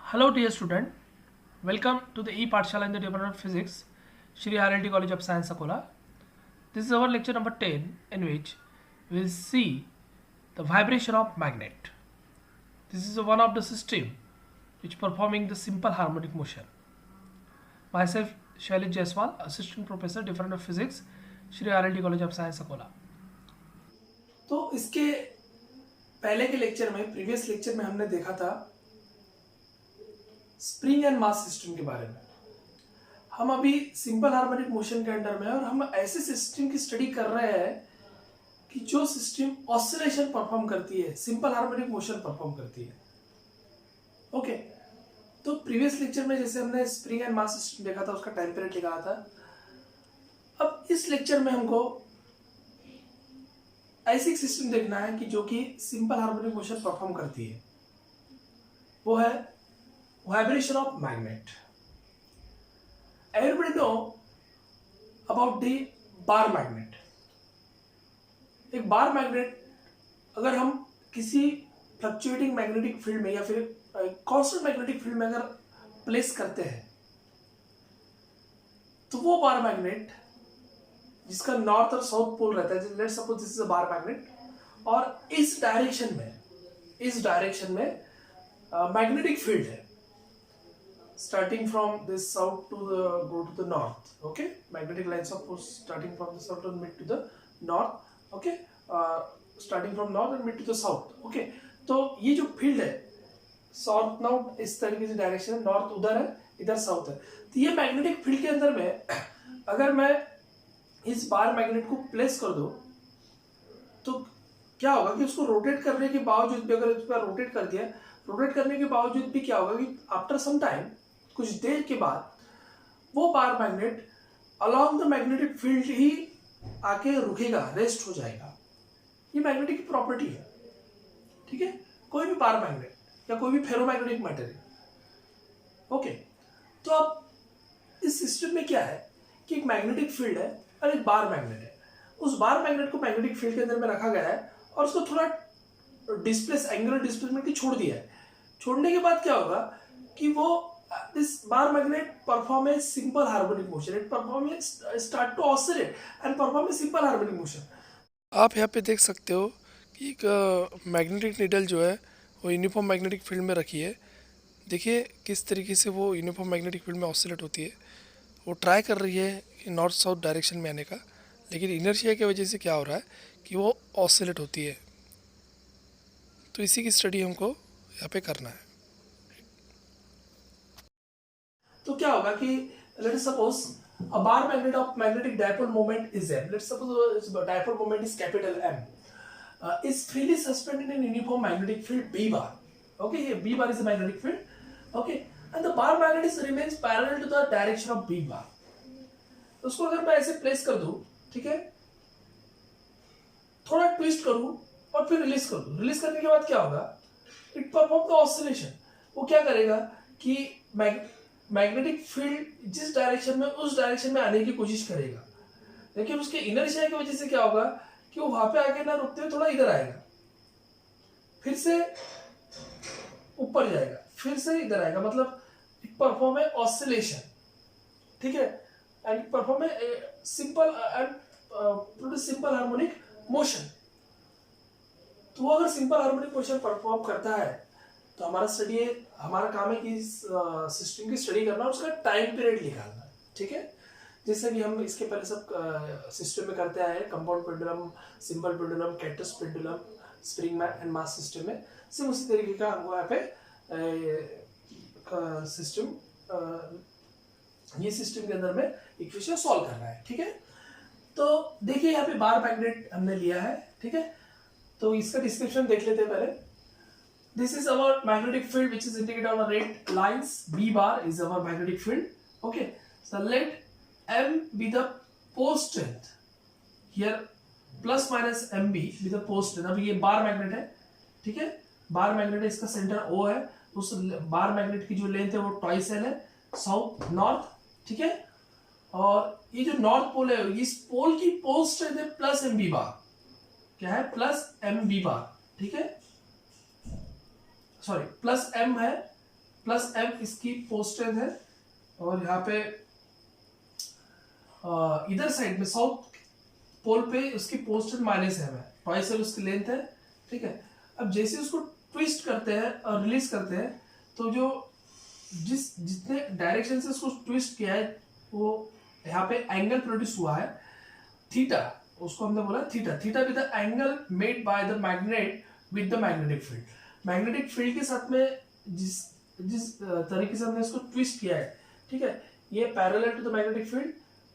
Hello dear student, welcome to the e-Pathshala in the Department of Physics, Shri RLT College of Science Akola. This is our lecture number 10 in which we will see the vibration of magnet. This is one of the system which performing the simple harmonic motion. Myself Shailesh Jaiswal, Assistant Professor, Department of Physics, Shri RLT College of Science Akola. तो इसके पहले के lecture में previous lecture में हमने देखा था spring and mass system के बारे में। हम अभी सिंपल हार्मोनिक मोशन के अंडर में और हम ऐसे सिस्टम की स्टडी कर रहे हैं कि जो सिस्टम ऑसिलेशन परफॉर्म करती है, सिंपल हार्मोनिक मोशन परफॉर्म करती है। ओके, तो प्रीवियस लेक्चर में जैसे हमने स्प्रिंग एंड मास सिस्टम देखा था, उसका टाइम पीरियड निकाला था। अब इस लेक्चर में हमको ऐसी सिस्टम देखना है कि जो कि सिंपल हार्मोनिक मोशन परफॉर्म करती है, वो है vibration of magnet. Everybody know about the bar magnet. एक बार मैग्नेट अगर हम किसी फ्लक्चुएटिंग मैग्नेटिक फील्ड में या फिर कांस्टेंट मैग्नेटिक फील्ड में अगर प्लेस करते हैं तो वो बार मैग्नेट जिसका नॉर्थ और साउथ पोल रहता है, let's suppose this is a bar magnet, और इस डायरेक्शन में मैग्नेटिक फील्ड है starting from this south to go to the north. Okay, magnetic lines of force starting from the south and mid to the north. Okay, starting from north and mid to the south. Okay, तो ये जो field है south north इस तरीके से direction है, north उधर है, इधर साउथ है। तो ये मैग्नेटिक फील्ड के अंदर में अगर मैं इस बार मैग्नेट को प्लेस कर दूं तो क्या होगा कि उसको रोटेट करने के बावजूद भी, अगर इस पर रोटेट कर दिया, रोटेट करने के बावजूद भी क्या होगा कि आफ्टर सम टाइम, कुछ देर के बाद, वो bar magnet along the magnetic field ही आके रुकेगा, रेस्ट हो जाएगा। ये मैग्नेटिक की प्रॉपर्टी है। ठीक है, कोई भी बार मैग्नेट या कोई भी फेरोमैग्नेटिक मटेरियल। ओके, तो अब इस सिस्टम में क्या है कि एक मैग्नेटिक फील्ड है और एक बार मैग्नेट है। उस बार मैग्नेट को मैग्नेटिक फील्ड के अंदर में रखा गया है और उसको थोड़ा एंगुलर डिस्प्लेसमेंट की छोड़ दिया है। छोड़ने के बाद क्या होगा कि वो this bar magnet perform a simple harmonic motion. It start to oscillate and perform a simple harmonic motion. आप यहाँ पे देख सकते हो कि एक मैग्नेटिक नीडल जो है वो यूनिफॉर्म मैग्नेटिक फील्ड में रखी है। देखिए किस तरीके से वो यूनिफॉर्म मैग्नेटिक फील्ड में ऑसिलेट होती है। वो ट्राई कर रही है कि नॉर्थ साउथ डायरेक्शन में आने का, लेकिन इनर्शिया की वजह से क्या हो रहा है कि वो ऑसिलेट होती है। तो इसी की स्टडी हमको यहाँ पे करना है। तो क्या होगा कि let's suppose a bar magnet of magnetic dipole moment is M. Let's suppose its dipole moment is capital M. Is freely suspended in uniform magnetic field B bar. Okay, here B bar is the magnetic field. Okay, and the bar magnet is remains parallel to the direction of B bar. तो उसको अगर मैं ऐसे place कर दूं, ठीक है, थोड़ा ट्विस्ट करूं और फिर रिलीज कर दूं। रिलीज करने के बाद क्या होगा, इट परफॉर्म द ऑसिलेशन। वो क्या करेगा कि मैग्नेटिक फील्ड जिस डायरेक्शन में, उस डायरेक्शन में आने की कोशिश करेगा, लेकिन उसके इनर्शिया की वजह से क्या होगा कि वो वहां पे आके ना रुकते हुए थोड़ा इधर आएगा, फिर से ऊपर जाएगा, फिर से इधर आएगा, मतलब इट परफॉर्म है ऑसिलेशन। ठीक है, एंड इट परफॉर्म है simple and produce simple harmonic motion. तो वो अगर सिंपल हार्मोनिक मोशन परफॉर्म करता है तो हमारा काम है कि इस सिस्टम की स्टडी करना और उसका टाइम पीरियड निकालना। ठीक है, जैसे कि हम इसके पहले सब सिस्टम में करते आए हैं, compound pendulum, simple pendulum, cactus pendulum, spring and mass system में, सिर्फ उसी तरीके का हमको यहाँ पे ये सिस्टम के अंदर में इक्वेशन सॉल्व करना है। ठीक है, तो देखिए यहाँ पे बार मैग्नेट हमने लिया है। ठीक है, तो इसका डिस्क्रिप्शन देख लेते हैं पहले। This is our magnetic field which is indicated on the red lines. B bar is our magnetic field. Okay, so let M be the pole strength. Here plus minus MB be the pole strength. अब ये bar magnet है, ठीक है, bar magnet है, इसका centre O है, उस bar magnet की जो लेंथ है वो ट्वाइस L है, साउथ नॉर्थ। ठीक है, और ये जो नॉर्थ पोल है, इस पोल की पोल स्ट्रेंथ है प्लस MB बार। क्या है? प्लस MB बार। ठीक है, सॉरी, प्लस M है प्लस एम इसकी पोल स्ट्रेंथ है, और यहाँ पे इधर साइड में साउथ पोल पे उसकी पोल स्ट्रेंथ माइनस एम है, ट्वाइस एल उसकी लेंथ है, ठीक है। अब जैसे उसको ट्विस्ट करते हैं और रिलीज करते हैं, तो जो जितने डायरेक्शन से उसको ट्विस्ट किया है, वो यहाँ पे एंगल प्रोड्यूस हुआ है थीटा, उसको हमने बोला theta. Theta with the angle made by the magnet with the magnetic field. Magnetic field के साथ में जिस जिस तरीके से हमने इसको ट्विस्ट किया है, ठीक है, ये parallel to the magnetic field,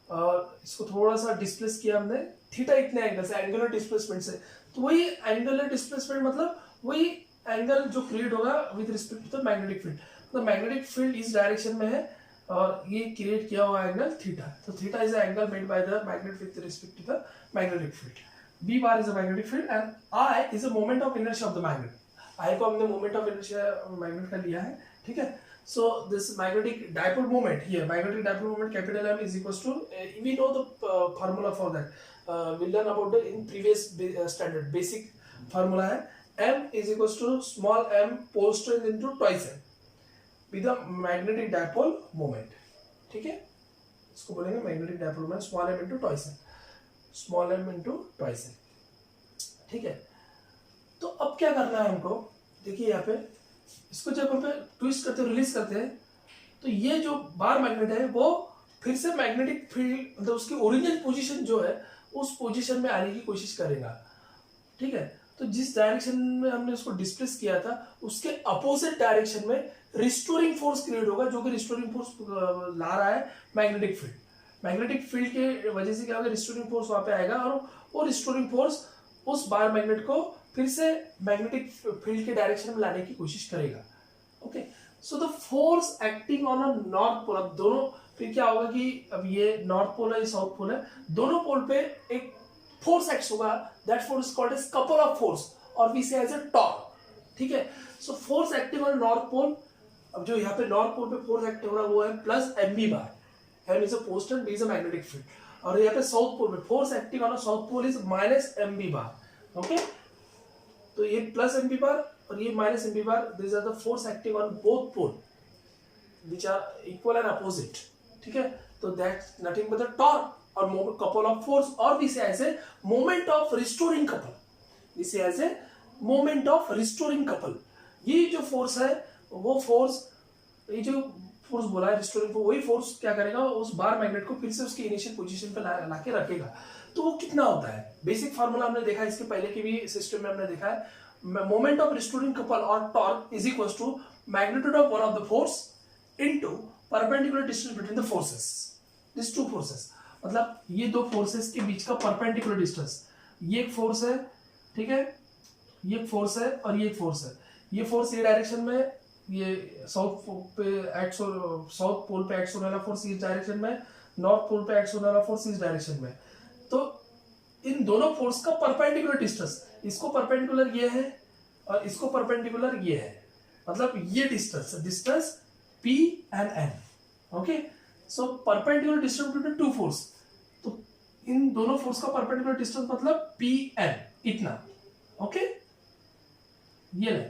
और इसको थोड़ा सा डिस्प्लेस किया हमने थीटा इतने एंगल से, एंगुलर डिस्प्लेसमेंट से। तो वही एंगुलर डिस्प्लेसमेंट मतलब वही एंगल जो क्रिएट होगा with respect to the magnetic field. तो मैग्नेटिक फील्ड इस डायरेक्शन में है और ये क्रिएट किया हुआ एंगल थीटा। तो theta is the angle made by the magnet with respect to the magnetic field. B bar is a magnetic field and I is a moment of inertia of the magnet. I को हमने moment of inertia magnet का लिया है, ठीक है। So this magnetic dipole moment here, magnetic dipole moment capital M is equals to, we know the formula for that. We learn about it in previous standard. Basic formula है M is equals to small m pole strength into twice m with the magnetic dipole moment, ठीक है। इसको बोलेंगे magnetic dipole moment small m into twice m, small m into twice m, ठीक है। तो अब क्या करना है हमको, देखिए यहाँ पे इसको जब हम ट्विस्ट करते हैं, रिलीज करते हैं, तो ये जो बार मैग्नेट है वो फिर से मैग्नेटिक फील्ड मतलब उसकी ओरिजिनल पोजीशन जो है उस पोजीशन में आने की कोशिश करेगा, ठीक है। तो जिस डायरेक्शन में हमने उसको डिस्प्लेस किया था उसके अपोजिट डायरेक्शन में रिस्टोरिंग फोर्स क्रिएट होगा, जो कि रिस्टोरिंग फोर्स ला रहा है मैग्नेटिक फील्ड। मैग्नेटिक फील्ड के वजह से क्या होगा, रिस्टोरिंग फोर्स वहां पे आएगा और वो रिस्टोरिंग फोर्स उस बार मैग्नेट को फिर से मैग्नेटिक फील्ड के डायरेक्शन में लाने की कोशिश करेगा, okay. So the force acting on a north pole, अब दोनों फिर क्या होगा कि अब ये नॉर्थ पोल है, ये साउथ पोल है, दोनों पोल पे एक फोर्स एक्ट होगा, that force is called as couple of force और we say as a torque, ठीक है। So force acting on north pole, अब जो यहाँ पे नॉर्थ पोल पे फोर्स एक्ट हो रहा है वो है plus M B bar, M is a pole and B is a magnetic field, और यहाँ पे साउथ पोल पे force acting on a south pole is minus M B bar, okay. तो ये प्लस एम बी बार और ये minus M B bar, this are the force acting on both pole which are equal and opposite, ठीक है। तो that's nothing but the torque और couple of force, और we say as a moment of restoring couple, we say as a moment of restoring couple. ये जो force है वो force, ये जो फोर्स बोला है रिस्टोरिंग, वही फोर्स क्या करेगा, उस बार मैग्नेट को फिर से उसकी इनिशियल पोजीशन पे ला के रखेगा। तो वो कितना होता है, बेसिक फार्मूला हमने देखा है, इसके पहले के भी सिस्टम में हमने देखा है, मोमेंट ऑफ रिस्टोरिंग कपल और torque is equal to magnitude of one of the force into perpendicular distance between the forces, this two forces, मतलब ये दो फोर्सेस के बीच का परपेंडिकुलर डिस्टेंस, ये एक फोर्स है, ठीक है, ये एक फोर्स है और ये एक फोर्स है। ये फोर्स ये डायरेक्शन में, ये साउथ पे एक्ट, साउथ पोल पे एक्ट होने वाला फोर्स इस डायरेक्शन में, नॉर्थ पोल पे एक्ट होने वाला फोर्स इस डायरेक्शन में। तो इन दोनों फोर्स का परपेंडिकुलर डिस्टेंस, इसको परपेंडिकुलर ये है और इसको परपेंडिकुलर ये है, मतलब ये distance P and N, okay. So perpendicular distance between two force, तो इन दोनों फोर्स का परपेंडिकुलर डिस्टेंस मतलब Pn इतना, ओके, ये ले,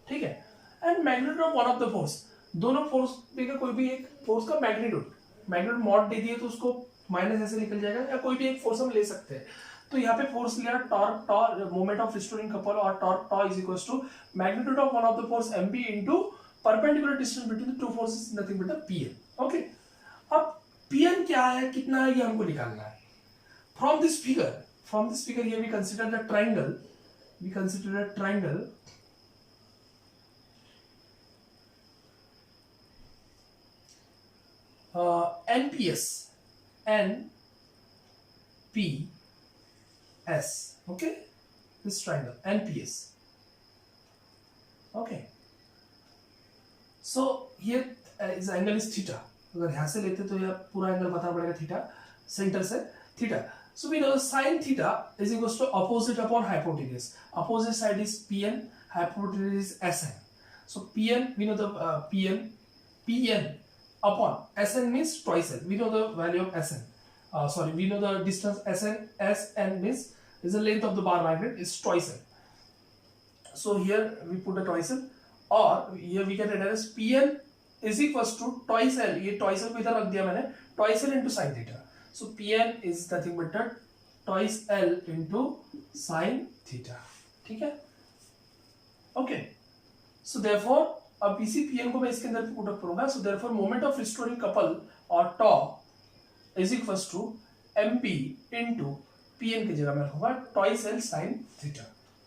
ठीक है। And magnitude of one of the force, दोनों फोर्स का कोई भी एक फोर्स का मैग्नीट्यूड मॉड दे दिए तो उसको माइनस ऐसे निकल जाएगा, या कोई भी एक फोर्स हम ले सकते हैं। तो यहाँ पे फोर्स लिया torque moment of restoring couple, और torque tau is equal to magnitude of one of the force mp into perpendicular distance between the two forces, nothing but the pn, okay. अब pn क्या है, कितना है, ये हमको निकालना है। From this figure here we consider the triangle, NPS, okay, this triangle NPS, okay. So here is angle is theta, अगर यहाँ से लेते तो यह पूरा एंगल बताना पड़ेगा थीटा, सेंटर से theta. So we know sin theta is equals to opposite upon hypotenuse, opposite side is Pn, hypotenuse is Sn. So Pn, we know the Pn upon Sn means twice N. We know the value of Sn. We know the distance Sn means is the length of the bar magnet is twice N. So here we put the twice N. और ये we can write as P N is equals to twice L, ये twice L को इधर रख दिया मैंने, twice L into sine theta. So P N is nothing but twice L into sine theta. ठीक है, ओके. सो देयरफॉर अब इसी पी एन को मैं इसके अंदर पुट अप करूंगा. So therefore moment of restoring couple और tau is equals to M P into P N की जगह मैं रखूंगा twice L sine theta.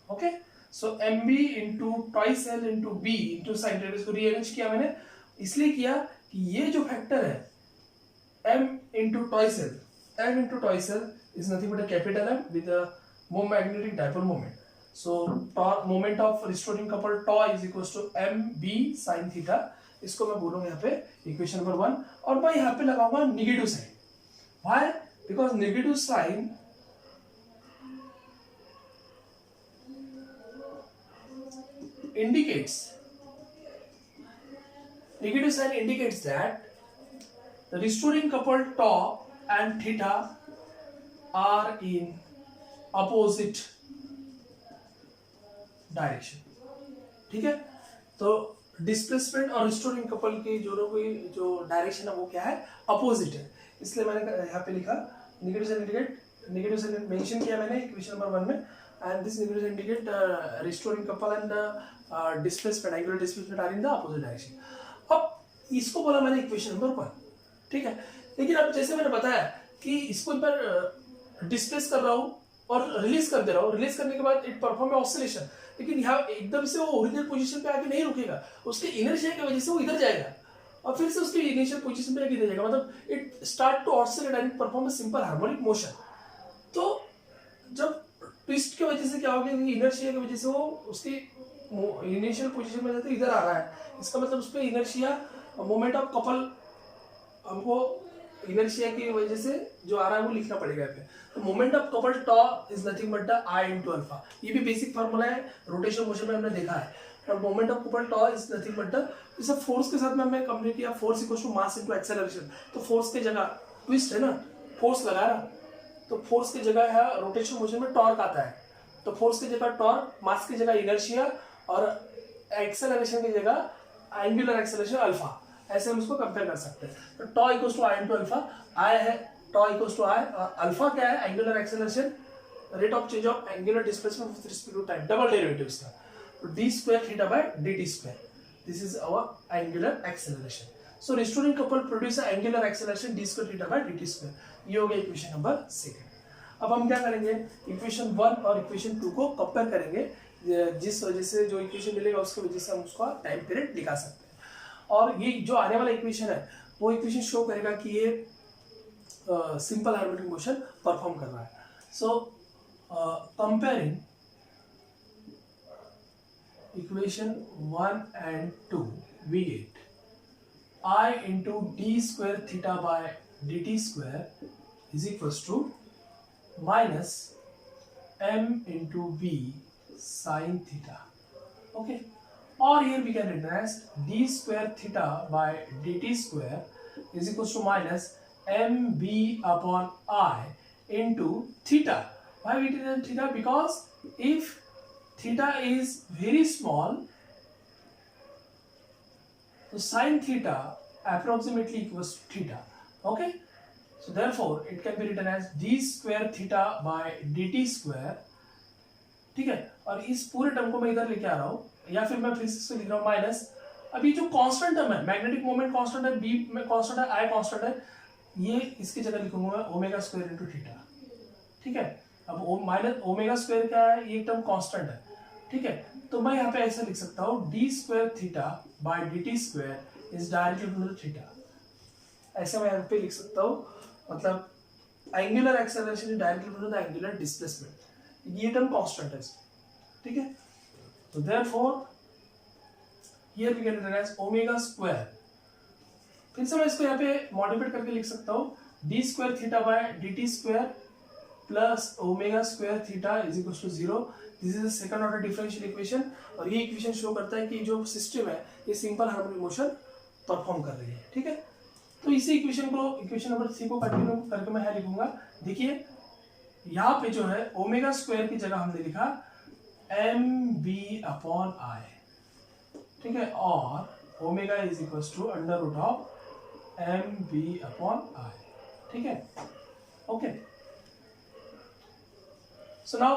Okay, so M B into twice L into B into sine theta, इसको rearrange किया मैंने, इसलिए किया कि ये जो फैक्टर है m into twice L, m into twice L is nothing but capital M with magnetic dipole moment. So moment of restoring couple tau is equals to M B sine theta. इसको मैं बोलूंगा यहाँ पे equation number 1, और मैं यहाँ पे लगाऊंगा negative sign. Why? Because negative sign indicates that the restoring couple tau and theta are in opposite direction. ठीक है, तो डिस्प्लेसमेंट और रिस्टोरिंग कपल की जो डायरेक्शन है वो क्या है, अपोजिट है. इसलिए मैंने यहाँ पे लिखा नेगेटिव साइन मेंशन किया मैंने इक्वेशन नंबर 1 में. And this negative indicate restoring couple and displacement, angular displacement are in the opposite direction. अब इसको बोला मैंने इक्वेशन नंबर 1. ठीक है, लेकिन अब जैसे मैंने बताया कि इसको एक बार डिस्प्लेस कर रहा हूँ और रिलीज कर दे रहा हूँ, रिलीज करने के बाद इट परफॉर्म ऑसिलेशन, लेकिन यहाँ एकदम से वो ओरिजिनल पोजीशन पे आके नहीं रुकेगा, उसके इनर्शिया की वजह से वो इधर जाएगा और फिर से उसके इनिशियल पोजीशन पे आके इधर जाएगा. मतलब it start to oscillate and perform a simple harmonic motion. तो जब ट्विस्ट की वजह से क्या हो गया, इनर्शिया की वजह से वो उसकी इनिशियल पोजीशन में जाते इधर आ रहा है, इसका मतलब उस पर इनर्शिया मोमेंट ऑफ कपल हमको इनर्शिया की वजह से जो आ रहा है वो लिखना पड़ेगा यहाँ पे. तो moment of couple tau is nothing but the I into alpha. ये भी बेसिक फार्मूला है, रोटेशन मोशन में हमने देखा है. और moment of couple tau is nothing but the, इसे फोर्स के साथ में हमने कंपेयर किया, force equals to mass into acceleration. तो फोर्स की जगह ट्विस्ट है ना, फोर्स लगा रहा, तो फोर्स की जगह है रोटेशन मोशन में टॉर्क आता है, तो फोर्स की जगह टॉर्क, मास की जगह इनर्शिया और एक्सेलरेशन की जगह एंगुलर एक्सेलरेशन अल्फा. ऐसे हम इसको कंपेयर कर सकते हैं. तो tau equals to I into alpha, I है टॉ इक्वल्स टू आई और अल्फा क्या है, angular acceleration, rate of change of angular displacement with respect to time, double derivative इसका. तो d square theta by dt square, this is our angular acceleration. So restoring couple produce angular acceleration d square theta by dt square. ये हो गया equation number 2. अब हम क्या करेंगे, equation 1 और इक्वेशन 2 को कंपेयर करेंगे, जिस वजह से जो इक्वेशन मिलेगा उसकी वजह से हम उसका टाइम पीरियड दिखा सकते हैं. और ये जो आने वाला इक्वेशन है वो इक्वेशन शो करेगा कि ये सिंपल हार्मोनिक मोशन परफॉर्म कर रहा है. सो comparing equation 1 and 2 we get I into d square theta by dt square is equals to minus m into b sin theta. Okay, or here we can write as d square theta by dt square is equals to minus mb upon I into theta. Why we did theta? Because if theta is very small, so sin theta approximately equals to theta. Okay, so therefore it can be written as d square theta by dt square. ठीक है, और इस पूरे term को मैं इधर लेके आ रहा हूँ, या फिर मैं फिर से लिख रहा हूँ माइनस. अभी जो कांस्टेंट टर्म है, मैग्नेटिक मोमेंट कांस्टेंट है, बी में कांस्टेंट है, आई कांस्टेंट है, ये इसकी जगह लिखूंगा मैं ओमेगा स्क्वायर इंटू थीटा. ठीक है, अब माइनस ओमेगा स्क्वायर क्या है, ये टर्म कांस्टेंट है. ठीक है, तो मैं यहाँ पे ऐसा लिख सकता हूँ D square theta by D T square is directly equal to theta. ऐसे मैं यहाँ पे लिख सकता हूँ, मतलब angular acceleration is directly equal to the angular displacement. ये टर्म कांस्टेंट है. ठीक है, तो therefore here we can write omega square. फिर से मैं इसको यहाँ पे मॉडिफाइड करके लिख सकता हूँ D square theta by D T square plus omega square theta is equal to 0. This is the second order differential equation. और ये इक्वेशन शो करता है कि जो सिस्टम है ये सिंपल हार्मोनिक मोशन परफॉर्म कर रही है. ठीक है, तो इसी इक्वेशन नंबर 3 को कंटिन्यू करके मैं यहाँ लिखूंगा. देखिए यहाँ पे जो है ओमेगा स्क्वायर की जगह हमने लिखा एम बी अपॉन आई. ठीक है, और omega is equal to under root of M B upon I, ठीक है, okay. So now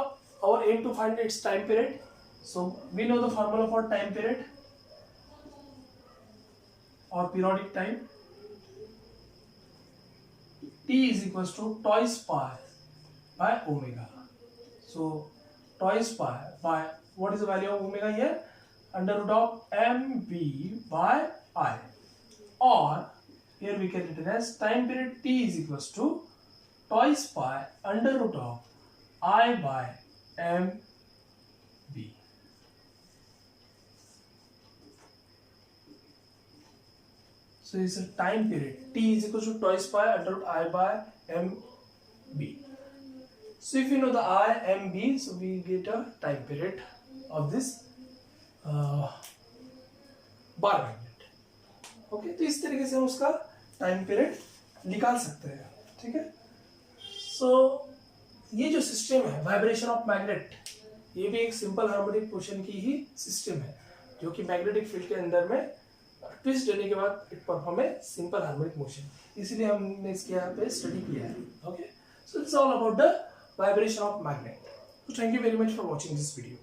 our aim to find its time period. So we know the formula for time period or periodic time. T is equals to twice pi by omega. So twice pi by, what is the value of omega here? Under root of mb by I. Or here we can written as time period T is equals to twice pi under root of I by mb. So it's a time period T is equal to twice pi under root I by mb. So if you know the I, m, b, so we get a time period of this bar magnet. Okay, तो इस तरीके से हम उसका time period निकाल सकते हैं, ठीक है. सो ये जो सिस्टम है वाइब्रेशन ऑफ मैग्नेट, ये भी एक सिंपल हार्मोनिक मोशन की ही सिस्टम है जो कि मैग्नेटिक फील्ड के अंदर में ट्विस्ट देने के बाद it perform a simple harmonic motion. इसलिए हमने इसके यहाँ पे स्टडी किया है. Okay, so it's all about the vibration of magnet. So thank you very much for watching this video.